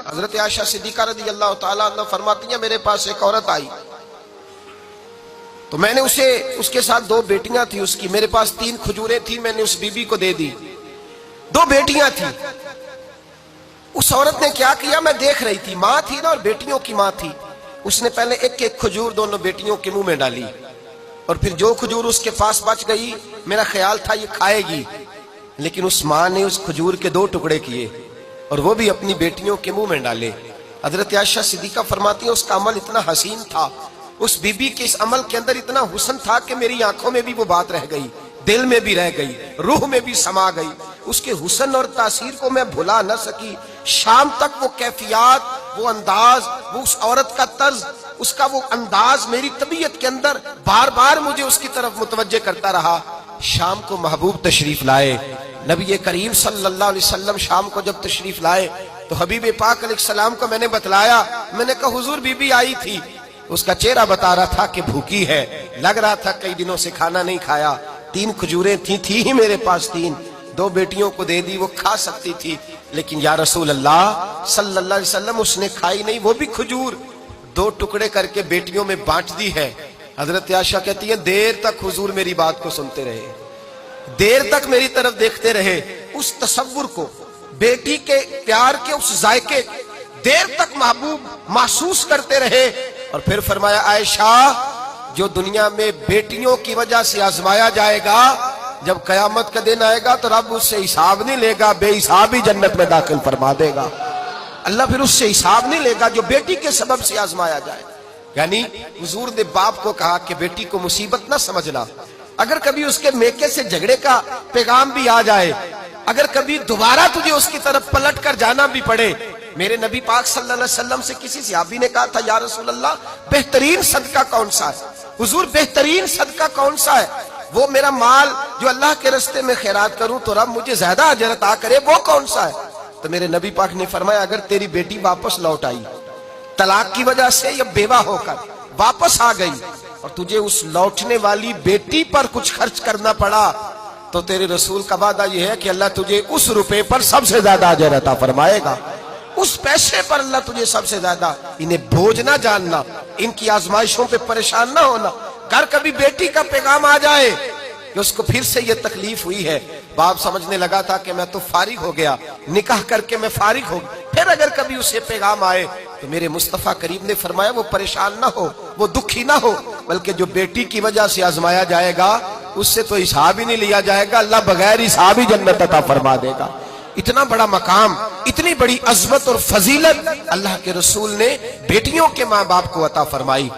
حضرت عائشہ صدیقہ رضی اللہ تعالیٰ عنہ فرماتی ہیں میرے پاس ایک عورت آئی تو میں نے اس کے ساتھ 2 بیٹیاں تھی اس کی، میرے پاس 3 کھجوریں تھی، میں نے اس بی بی کو دے دی، 2 بیٹیاں تھیں۔ اس عورت نے کیا کیا، میں دیکھ رہی تھی، ماں تھی نا اور بیٹیوں کی ماں تھی، اس نے پہلے ایک ایک کھجور دونوں بیٹیوں کے منہ میں ڈالی، اور پھر جو کھجور اس کے پاس بچ گئی میرا خیال تھا یہ کھائے گی، لیکن اس ماں نے اس کھجور کے 2 ٹکڑے کیے اور وہ بھی اپنی بیٹیوں کے منہ میں ڈالے۔ حضرت عائشہ صدیقہ فرماتی ہیں اس کا عمل اتنا حسین تھا، اس بی بی کے اس عمل کے اندر اتنا حسن تھا کہ میری آنکھوں میں بھی وہ بات رہ گئی، دل میں بھی رہ گئی، روح میں بھی سما گئی، اس کے حسن اور تاثیر کو میں بھلا نہ سکی۔ شام تک وہ کیفیات، وہ انداز، وہ اس عورت کا طرز، اس کا وہ انداز میری طبیعت کے اندر بار بار مجھے اس کی طرف متوجہ کرتا رہا۔ شام کو محبوب تشریف لائے، نبی کریم صلی اللہ علیہ وسلم شام کو جب تشریف لائے تو حبیب پاک علیہ السلام کو میں نے بتلایا، میں نے کہا حضور بی بی آئی تھی، اس کا چہرہ بتا رہا تھا کہ بھوکی ہے، لگ رہا تھا کئی دنوں سے کھانا نہیں کھایا، 3 کھجوریں تھی ہی میرے پاس 3، 2 بیٹیوں کو دے دی، وہ کھا سکتی تھی، لیکن یا رسول اللہ صلی اللہ علیہ وسلم اس نے کھائی نہیں، وہ بھی کھجور 2 ٹکڑے کر کے بیٹیوں میں بانٹ دی ہے۔ حضرت عائشہ کہتی ہیں دیر تک حضور میری بات کو سنتے رہے، دیر تک میری طرف دیکھتے رہے، اس تصور کو، بیٹی کے پیار کے اس ذائقے دیر تک محبوب محسوس کرتے رہے، اور پھر فرمایا عائشہ جو دنیا میں بیٹیوں کی وجہ سے آزمایا جائے گا، جب قیامت کا دن آئے گا تو رب اس سے حساب نہیں لے گا، بے حساب ہی جنت میں داخل فرما دے گا۔ اللہ پھر اس سے حساب نہیں لے گا جو بیٹی کے سبب سے آزمایا جائے۔ یعنی حضور نے باپ کو کہا کہ بیٹی کو مصیبت نہ سمجھنا، اگر کبھی اس کے میکے سے جھگڑے کا پیغام بھی آ جائے، اگر کبھی دوبارہ تجھے اس کی طرف پلٹ کر جانا بھی پڑے، میرے نبی پاک صلی اللہ علیہ وسلم سے کسی صحابی نے کہا تھا یا رسول اللہ بہترین صدقہ کون سا ہے؟ حضور بہترین صدقہ کون سا ہے؟ وہ میرا مال جو اللہ کے راستے میں خیرات کروں تو رب مجھے زیادہ اجر عطا کرے، وہ کون سا ہے؟ تو میرے نبی پاک نے فرمایا اگر تیری بیٹی واپس لوٹ آئی، طلاق کی وجہ سے یا بیوہ ہو کر واپس آ گئی، اور تجھے اس لوٹنے والی بیٹی پر کچھ خرچ کرنا پڑا، تو تیرے رسول کا وعدہ یہ ہے کہ اللہ تجھے اس روپے پر سب سے زیادہ اجر عطا فرمائے گا، اس پیسے پر اللہ تجھے سب سے زیادہ۔ انہیں بوجھ نہ جاننا، ان کی آزمائشوں پہ پریشان نہ ہونا۔ گھر کبھی بیٹی کا پیغام آ جائے کہ اس کو پھر سے یہ تکلیف ہوئی ہے، باپ سمجھنے لگا تھا کہ میں تو فارغ ہو گیا، نکاح کر کے میں فارغ ہو گیا، پھر اگر کبھی اسے پیغام آئے تو میرے مصطفیٰ کریم نے فرمایا وہ پریشان نہ ہو، وہ دکھی نہ ہو، بلکہ جو بیٹی کی وجہ سے آزمایا جائے گا اس سے تو حساب ہی نہیں لیا جائے گا، اللہ بغیر حساب ہی جنت عطا فرما دے گا۔ اتنا بڑا مقام، اتنی بڑی عظمت اور فضیلت اللہ کے رسول نے بیٹیوں کے ماں باپ کو عطا فرمائی۔